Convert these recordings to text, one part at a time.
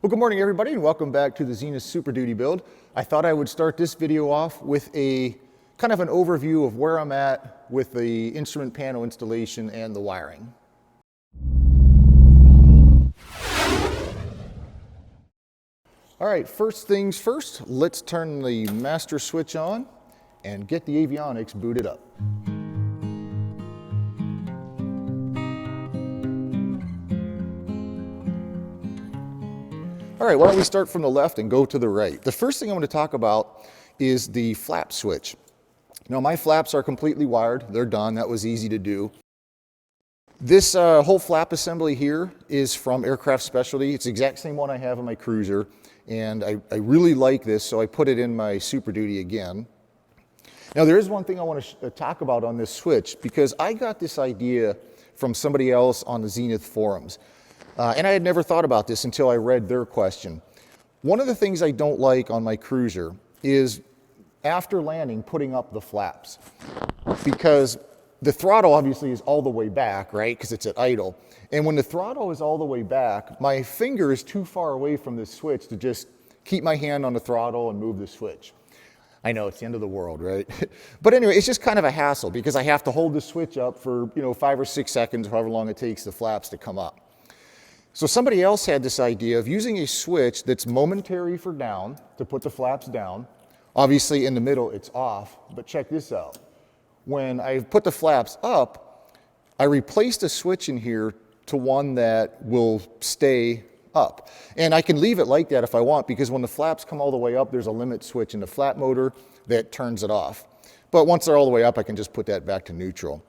Well, good morning everybody and welcome back to the Zenith Super Duty build. I thought I would start this video off with a kind of an overview of where I'm at with the instrument panel installation and the wiring. All right, first things first, let's turn the master switch on and get the Avionics booted up. All right, why don't we start from the left and go to the right. The first thing I'm going to talk about is the flap switch. Now my flaps are completely wired, they're done, that was easy to do. This whole flap assembly here is from Aircraft Specialty. It's the exact same one I have in my Cruiser, and I really like this, so I put it in my Super Duty again. Now there is one thing I want to talk about on this switch, because I got this idea from somebody else on the Zenith forums. And I had never thought about this until I read their question. One of the things I don't like on my Cruiser is after landing putting up the flaps, because the throttle obviously is all the way back, right? Because it's at idle. And when the throttle is all the way back, my finger is too far away from this switch to just keep my hand on the throttle and move the switch. I know it's the end of the world, right? But anyway, it's just kind of a hassle because I have to hold the switch up for 5 or 6 seconds, however long it takes the flaps to come up. So somebody else had this idea of using a switch that's momentary for down, to put the flaps down. Obviously in the middle it's off, but check this out. When I put the flaps up, I replaced a switch in here to one that will stay up. And I can leave it like that if I want, because when the flaps come all the way up, there's a limit switch in the flap motor that turns it off. But once they're all the way up, I can just put that back to neutral.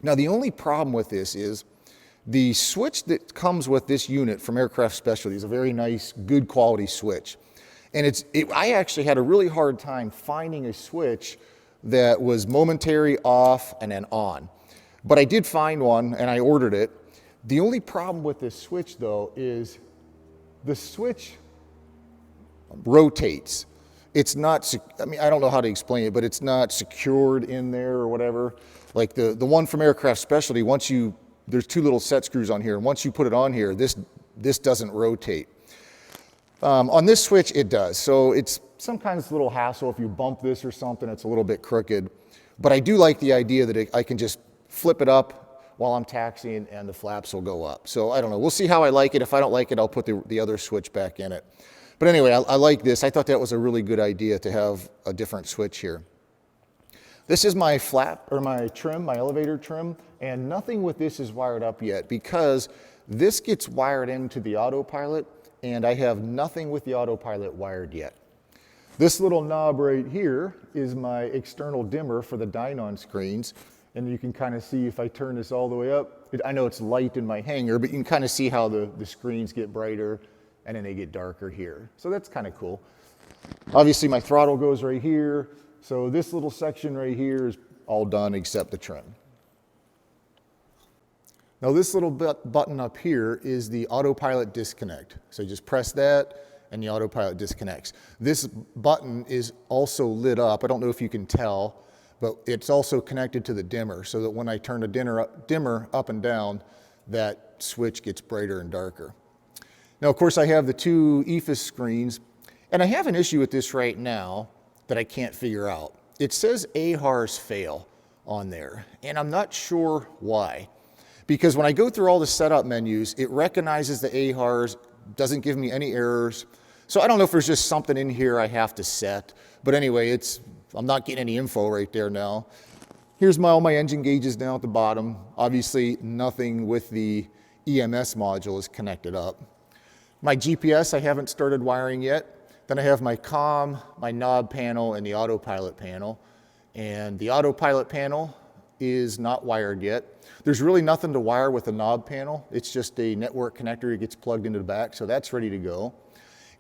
Now the only problem with this is the switch that comes with this unit from Aircraft Specialty is a very nice, good quality switch. And I actually had a really hard time finding a switch that was momentary off and then on. But I did find one and I ordered it. The only problem with this switch though is the switch rotates. It's not, I don't know how to explain it, but it's not secured in there or whatever. Like the one from Aircraft Specialty, there's 2 little set screws on here, and once you put it on here, this doesn't rotate. On this switch, it does. So it's some kind of little hassle if you bump this or something, it's a little bit crooked. But I do like the idea that I can just flip it up while I'm taxiing and the flaps will go up. So I don't know, we'll see how I like it. If I don't like it, I'll put the other switch back in it. But anyway, I like this. I thought that was a really good idea to have a different switch here. This is my flap, or my trim, my elevator trim, and nothing with this is wired up yet because this gets wired into the autopilot and I have nothing with the autopilot wired yet. This little knob right here is my external dimmer for the Dynon screens, and you can kind of see if I turn this all the way up, I know it's light in my hanger, but you can kind of see how the screens get brighter and then they get darker here. So that's kind of cool. Obviously my throttle goes right here. So this little section right here is all done except the trim. Now this little button up here is the autopilot disconnect. So you just press that and the autopilot disconnects. This button is also lit up. I don't know if you can tell, but it's also connected to the dimmer so that when I turn the dimmer up and down, that switch gets brighter and darker. Now of course I have the 2 EFIS screens, and I have an issue with this right now that I can't figure out. It says AHRS fail on there, and I'm not sure why. Because when I go through all the setup menus, it recognizes the AHRS, doesn't give me any errors. So I don't know if there's just something in here I have to set. But anyway, I'm not getting any info right there now. Here's all my engine gauges down at the bottom. Obviously, nothing with the EMS module is connected up. My GPS I haven't started wiring yet. Then I have my COM, my knob panel, and the autopilot panel. And the autopilot panel is not wired yet. There's really nothing to wire with the knob panel. It's just a network connector that gets plugged into the back, so that's ready to go.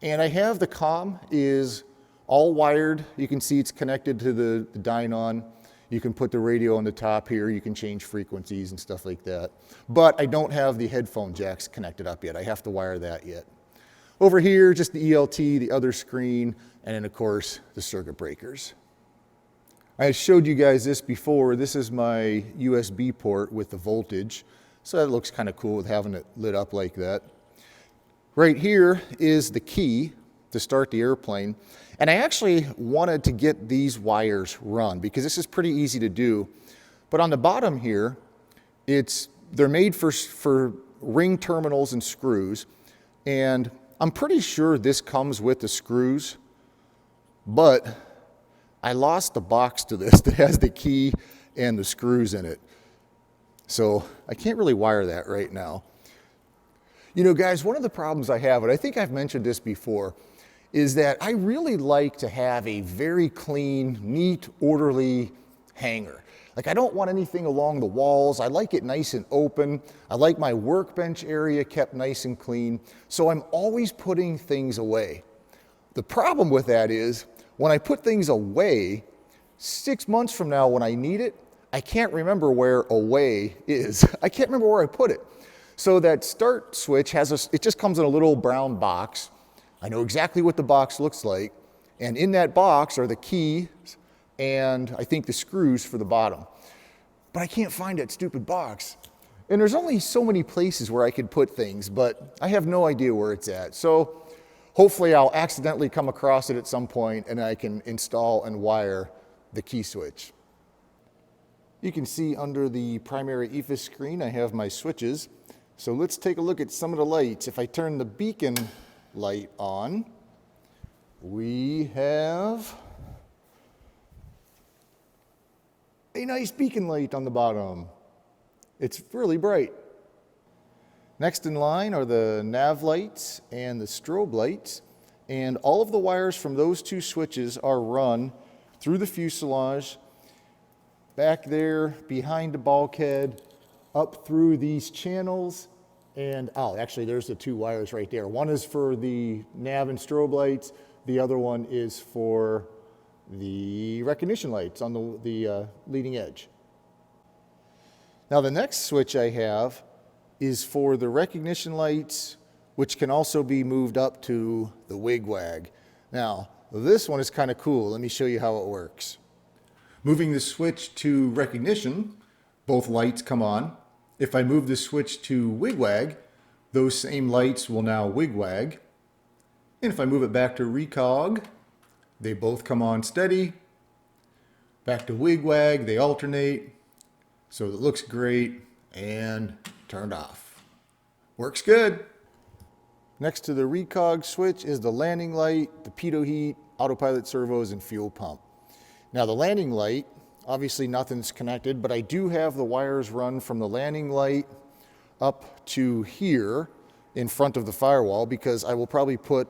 And I have the COM is all wired. You can see it's connected to the Dynon. You can put the radio on the top here. You can change frequencies and stuff like that. But I don't have the headphone jacks connected up yet. I have to wire that yet. Over here, just the ELT, the other screen, and then of course, the circuit breakers. I showed you guys this before. This is my USB port with the voltage. So that looks kind of cool with having it lit up like that. Right here is the key to start the airplane. And I actually wanted to get these wires run because this is pretty easy to do. But on the bottom here, they're made for ring terminals and screws. And I'm pretty sure this comes with the screws, but I lost the box to this that has the key and the screws in it. So I can't really wire that right now. You know, guys, one of the problems I have, and I think I've mentioned this before, is that I really like to have a very clean, neat, orderly hangar. Like, I don't want anything along the walls. I like it nice and open. I like my workbench area kept nice and clean. So I'm always putting things away. The problem with that is when I put things away, 6 months from now when I need it, I can't remember where away is. I can't remember where I put it. So that start switch it just comes in a little brown box. I know exactly what the box looks like. And in that box are the keys and I think the screws for the bottom. But I can't find that stupid box. And there's only so many places where I could put things, but I have no idea where it's at. So hopefully I'll accidentally come across it at some point and I can install and wire the key switch. You can see under the primary EFIS screen I have my switches. So let's take a look at some of the lights. If I turn the beacon light on, we have a nice beacon light on the bottom. It's really bright. Next in line are the nav lights and the strobe lights, and all of the wires from those two switches are run through the fuselage, back there behind the bulkhead, up through these channels, and actually there's the two wires right there. One is for the nav and strobe lights, the other one is for the recognition lights on the leading edge. Now the next switch I have is for the recognition lights, which can also be moved up to the wig-wag. Now this one is kind of cool. Let me show you how it works. Moving the switch to recognition, both lights come on. If I move the switch to wig-wag, those same lights will now wig-wag. And if I move it back to recog, they both come on steady. Back to wig-wag, they alternate. So it looks great and turned off. Works good. Next to the recog switch is the landing light, the pitot heat, autopilot servos, and fuel pump. Now the landing light, obviously nothing's connected, but I do have the wires run from the landing light up to here in front of the firewall because I will probably put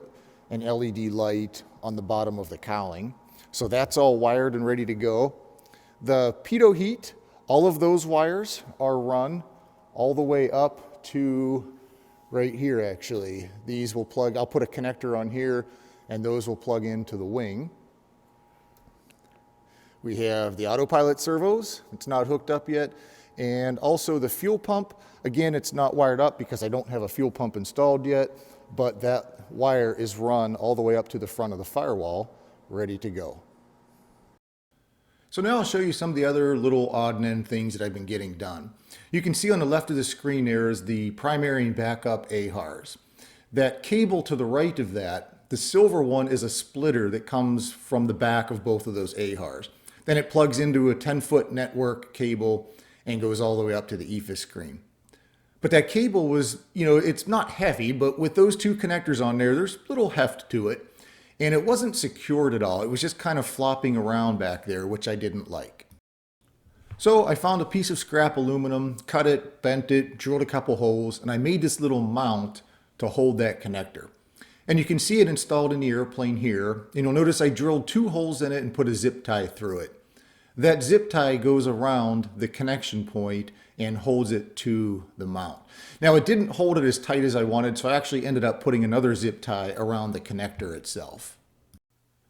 an LED light on the bottom of the cowling. So that's all wired and ready to go. The pitot heat, all of those wires are run all the way up to right here actually. These will plug, I'll put a connector on here and those will plug into the wing. We have the autopilot servos, it's not hooked up yet, and also the fuel pump. Again, it's not wired up because I don't have a fuel pump installed yet, but that wire is run all the way up to the front of the firewall, ready to go. So now I'll show you some of the other little odd and end things that I've been getting done. You can see on the left of the screen there is the primary and backup AHRS. That cable to the right of that, the silver one, is a splitter that comes from the back of both of those AHRS. Then it plugs into a 10-foot network cable and goes all the way up to the EFIS screen. But that cable was, it's not heavy, but with those two connectors on there, there's little heft to it. And it wasn't secured at all. It was just kind of flopping around back there, which I didn't like. So I found a piece of scrap aluminum, cut it, bent it, drilled a couple holes, and I made this little mount to hold that connector. And you can see it installed in the airplane here. And you'll notice I drilled 2 holes in it and put a zip tie through it. That zip tie goes around the connection point and holds it to the mount. Now it didn't hold it as tight as I wanted, so I actually ended up putting another zip tie around the connector itself.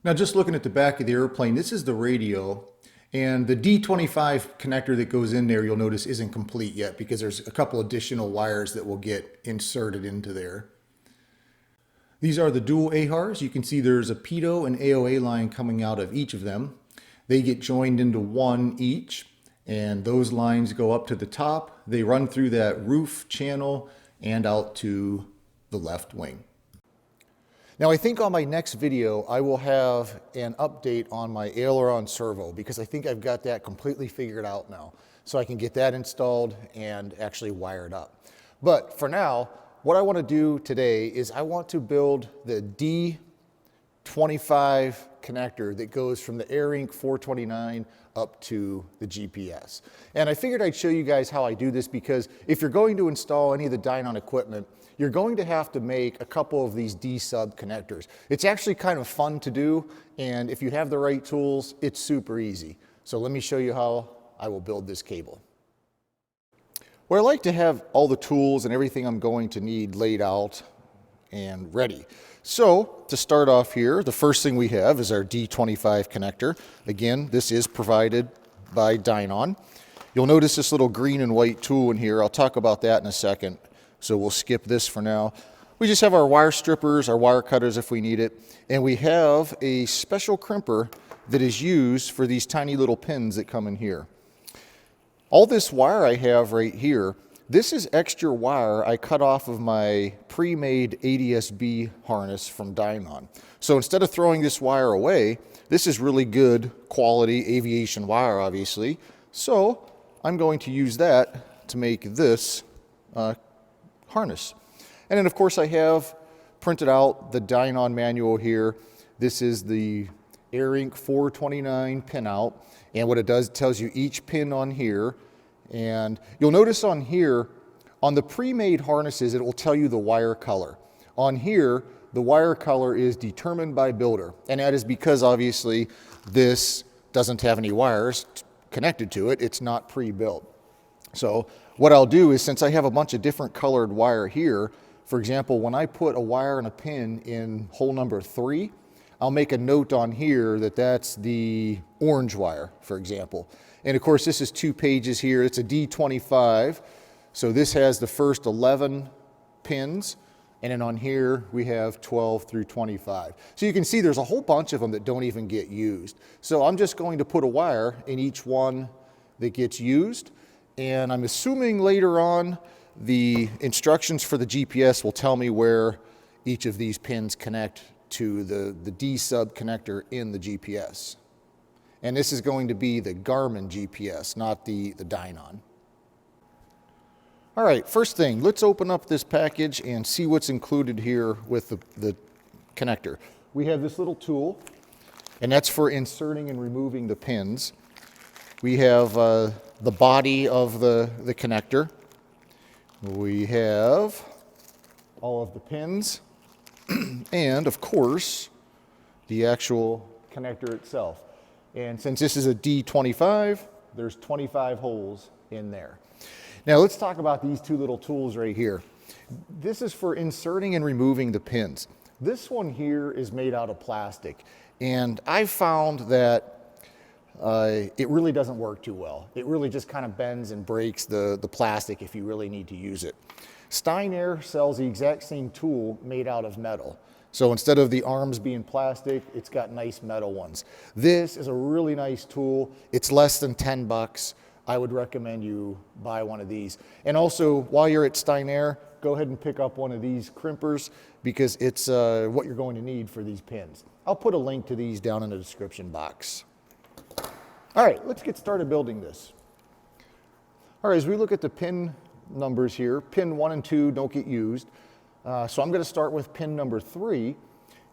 Now just looking at the back of the airplane, this is the radio, and the D25 connector that goes in there, you'll notice, isn't complete yet because there's a couple additional wires that will get inserted into there. These are the dual AHRS. You can see there's a pitot and AOA line coming out of each of them. They get joined into one each, and those lines go up to the top. They run through that roof channel and out to the left wing. Now I think on my next video I will have an update on my aileron servo because I think I've got that completely figured out now. So I can get that installed and actually wired up. But for now, what I want to do today is I want to build the D25 connector that goes from the ARINC 429 up to the GPS. And I figured I'd show you guys how I do this because if you're going to install any of the Dynon equipment, you're going to have to make a couple of these D-sub connectors. It's actually kind of fun to do, and if you have the right tools, it's super easy. So let me show you how I will build this cable. Well, I like to have all the tools and everything I'm going to need laid out and ready. So to start off here, the first thing we have is our D25 connector. Again, this is provided by Dynon. You'll notice this little green and white tool in here. I'll talk about that in a second. So we'll skip this for now. We just have our wire strippers, our wire cutters if we need it, and we have a special crimper that is used for these tiny little pins that come in here. All this wire I have right here, this is extra wire I cut off of my pre-made ADS-B harness from Dynon. So instead of throwing this wire away, this is really good quality aviation wire, obviously. So I'm going to use that to make this harness. And then of course I have printed out the Dynon manual here. This is the ARINC 429 pinout, and what it does, it tells you each pin on here, and you'll notice on here, on the pre-made harnesses, it will tell you the wire color. On here, the wire color is determined by builder, and that is because obviously this doesn't have any wires connected to it. It's not pre-built. So what I'll do is, since I have a bunch of different colored wire here, for example, when I put a wire and a pin in hole number 3, I'll make a note on here that that's the orange wire, for example. And of course, this is 2 pages here. It's a D25. So this has the first 11 pins. And then on here, we have 12 through 25. So you can see there's a whole bunch of them that don't even get used. So I'm just going to put a wire in each one that gets used. And I'm assuming later on the instructions for the GPS will tell me where each of these pins connect to the D-sub connector in the GPS. And this is going to be the Garmin GPS, not the Dynon. All right, first thing, let's open up this package and see what's included here with the connector. We have this little tool, and that's for inserting and removing the pins. We have the body of the connector. We have all of the pins, and of course, the actual connector itself. And since this is a D25, there's 25 holes in there. Now let's talk about these 2 little tools right here. This is for inserting and removing the pins. This one here is made out of plastic, and I found that it really doesn't work too well. It really just kind of bends and breaks the plastic if you really need to use it. Steinair sells the exact same tool made out of metal. So instead of the arms being plastic, it's got nice metal ones. This is a really nice tool. It's less than 10 bucks. I would recommend you buy one of these. And also, while you're at Steinair, go ahead and pick up one of these crimpers because it's what you're going to need for these pins. I'll put a link to these down in the description box. All right, let's get started building this. All right, as we look at the pin numbers here, pin 1 and 2 don't get used. So I'm going to start with pin number 3,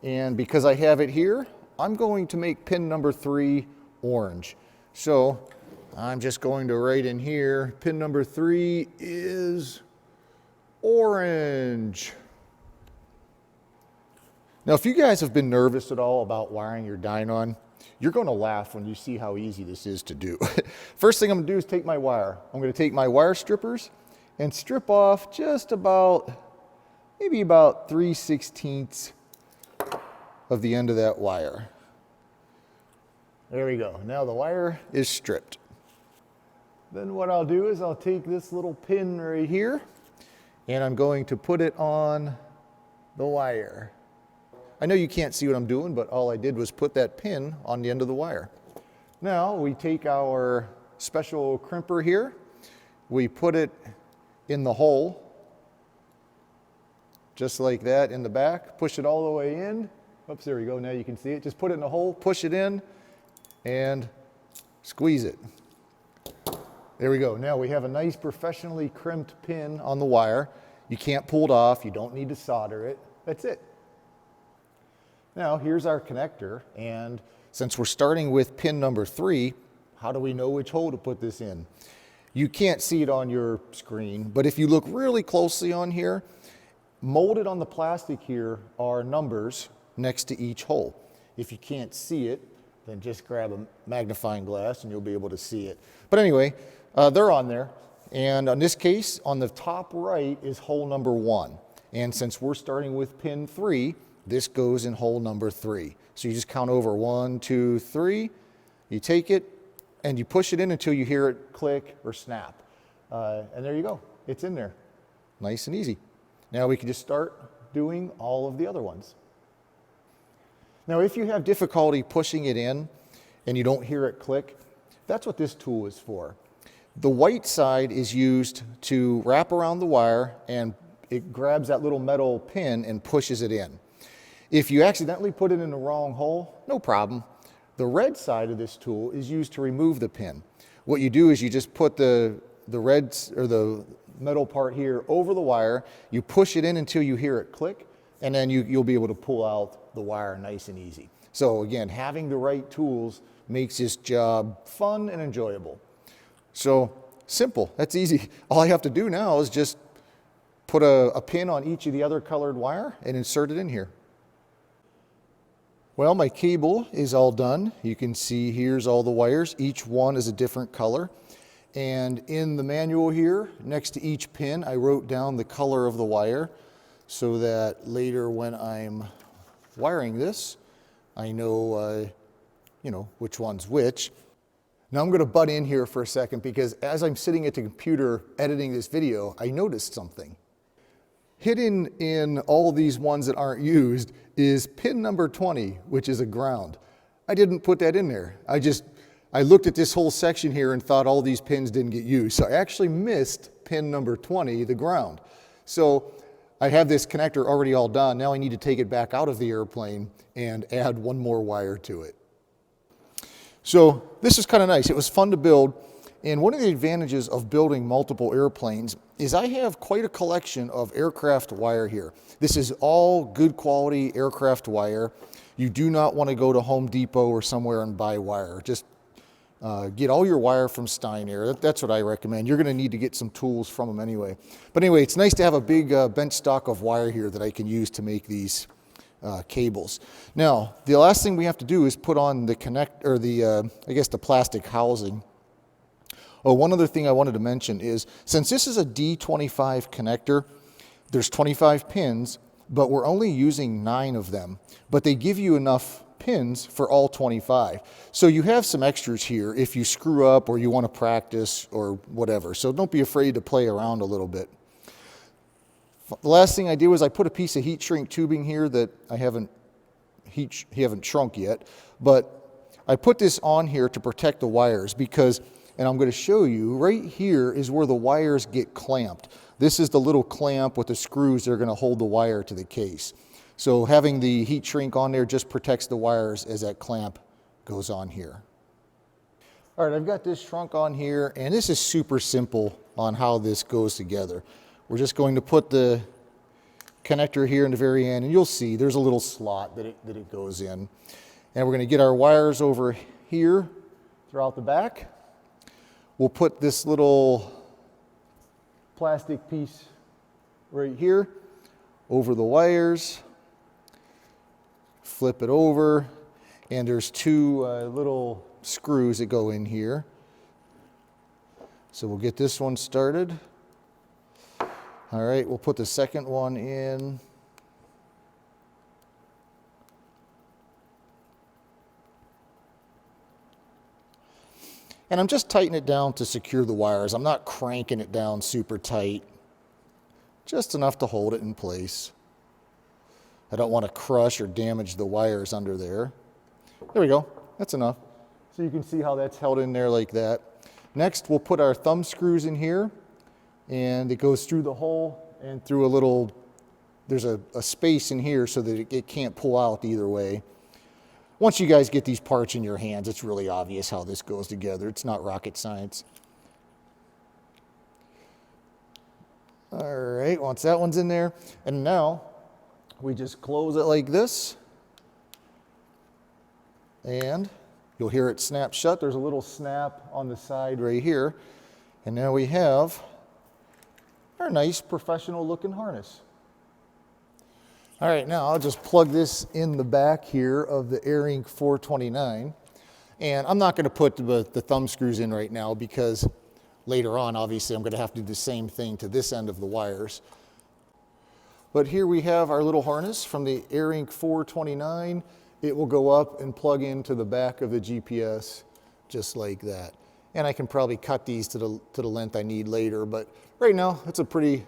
and because I have it here, I'm going to make pin number 3 orange. So I'm just going to write in here, pin number 3 is orange. Now, if you guys have been nervous at all about wiring your Dynon, you're going to laugh when you see how easy this is to do. First thing I'm going to do is take my wire. I'm going to take my wire strippers and strip off just maybe about 3/16 of the end of that wire. There we go. Now the wire is stripped. Then what I'll do is I'll take this little pin right here and I'm going to put it on the wire. I know you can't see what I'm doing, but all I did was put that pin on the end of the wire. Now we take our special crimper here, we put it in the hole just like that in the back. Push it all the way in. Oops, there we go. Now you can see it. Just put it in the hole, push it in, and squeeze it. There we go. Now we have a nice professionally crimped pin on the wire. You can't pull it off. You don't need to solder it. That's it. Now here's our connector, and since we're starting with pin number 3, how do we know which hole to put this in? You can't see it on your screen, but if you look really closely on here, molded on the plastic here are numbers next to each hole. If you can't see it, then just grab a magnifying glass and you'll be able to see it. But anyway, they're on there. And in this case, on the top right is hole number 1. And since we're starting with pin 3, this goes in hole number 3. So you just count over 1, 2, 3. You take it and you push it in until you hear it click or snap. And there you go. It's in there. Nice and easy. Now we can just start doing all of the other ones. Now if you have difficulty pushing it in and you don't hear it click, that's what this tool is for. The white side is used to wrap around the wire and it grabs that little metal pin and pushes it in. If you accidentally put it in the wrong hole, no problem. The red side of this tool is used to remove the pin. What you do is you just put the red or the metal part here over the wire, you push it in until you hear it click, and then you'll be able to pull out the wire nice and easy. So again, having the right tools makes this job fun and enjoyable. So simple, that's easy. All I have to do now is just put a pin on each of the other colored wire and insert it in here. Well, my cable is all done. You can see here's all the wires. Each one is a different color. And in the manual here, next to each pin, I wrote down the color of the wire so that later when I'm wiring this, I know, which one's which. Now I'm going to butt in here for a second because as I'm sitting at the computer editing this video, I noticed something. Hidden in all these ones that aren't used is pin number 20, which is a ground. I didn't put that in there. I looked at this whole section here and thought all these pins didn't get used. So I actually missed pin number 20, the ground. So I have this connector already all done. Now I need to take it back out of the airplane and add one more wire to it. So this is kind of nice. It was fun to build. And one of the advantages of building multiple airplanes is I have quite a collection of aircraft wire here. This is all good quality aircraft wire. You do not want to go to Home Depot or somewhere and buy wire. Just get all your wire from Steinair. That's what I recommend. You're going to need to get some tools from them anyway. But anyway, it's nice to have a big bench stock of wire here that I can use to make these cables. Now, the last thing we have to do is put on the the plastic housing. Oh, one other thing I wanted to mention is, since this is a D25 connector, there's 25 pins, but we're only using 9 of them. But they give you enough pins for all 25. So you have some extras here if you screw up or you want to practice or whatever. So don't be afraid to play around a little bit. The last thing I did was I put a piece of heat shrink tubing here that I haven't shrunk yet, but I put this on here to protect the wires because, and I'm going to show you, right here is where the wires get clamped. This is the little clamp with the screws that are going to hold the wire to the case. So having the heat shrink on there just protects the wires as that clamp goes on here. All right, I've got this shrunk on here, and this is super simple on how this goes together. We're just going to put the connector here in the very end, and you'll see there's a little slot that it goes in. And we're going to get our wires over here throughout the back. We'll put this little plastic piece right here over the wires, flip it over, and there's 2 little screws that go in here. So we'll get this one started. All right, we'll put the second one in. And I'm just tightening it down to secure the wires. I'm not cranking it down super tight, just enough to hold it in place. I don't want to crush or damage the wires under there. There we go, that's enough. So you can see how that's held in there like that. Next, we'll put our thumb screws in here, and it goes through the hole and through a little there's a space in here so that it can't pull out either way. Once you guys get these parts in your hands, it's really obvious how this goes together. It's not rocket science. All right, once that one's in there, and now we just close it like this, and you'll hear it snap shut. There's a little snap on the side right here, and now we have our nice professional looking harness. All right, now I'll just plug this in the back here of the ARINC 429, and I'm not going to put the thumb screws in right now because later on, obviously, I'm going to have to do the same thing to this end of the wires. But here we have our little harness from the ARINC 429. It will go up and plug into the back of the GPS just like that. And I can probably cut these to the length I need later, but right now it's a pretty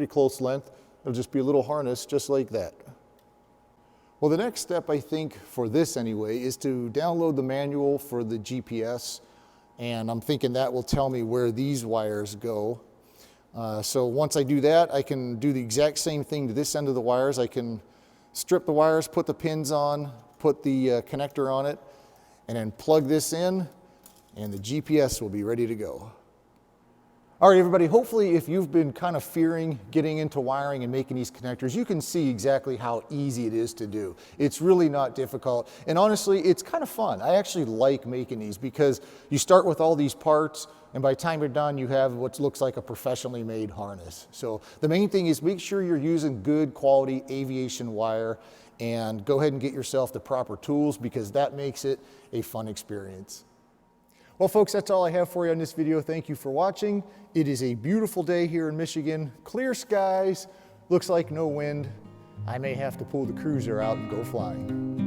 close length. It'll just be a little harness just like that. Well, the next step, I think, for this anyway, is to download the manual for the GPS. And I'm thinking that will tell me where these wires go. So once I do that, I can do the exact same thing to this end of the wires. I can strip the wires, put the pins on, put the connector on it, and then plug this in, and the GPS will be ready to go. All right, everybody, hopefully if you've been kind of fearing getting into wiring and making these connectors, you can see exactly how easy it is to do. It's really not difficult. And honestly, it's kind of fun. I actually like making these because you start with all these parts, and by the time you're done, you have what looks like a professionally made harness. So the main thing is make sure you're using good quality aviation wire, and go ahead and get yourself the proper tools because that makes it a fun experience. Well, folks, that's all I have for you on this video. Thank you for watching. It is a beautiful day here in Michigan. Clear skies, looks like no wind. I may have to pull the cruiser out and go flying.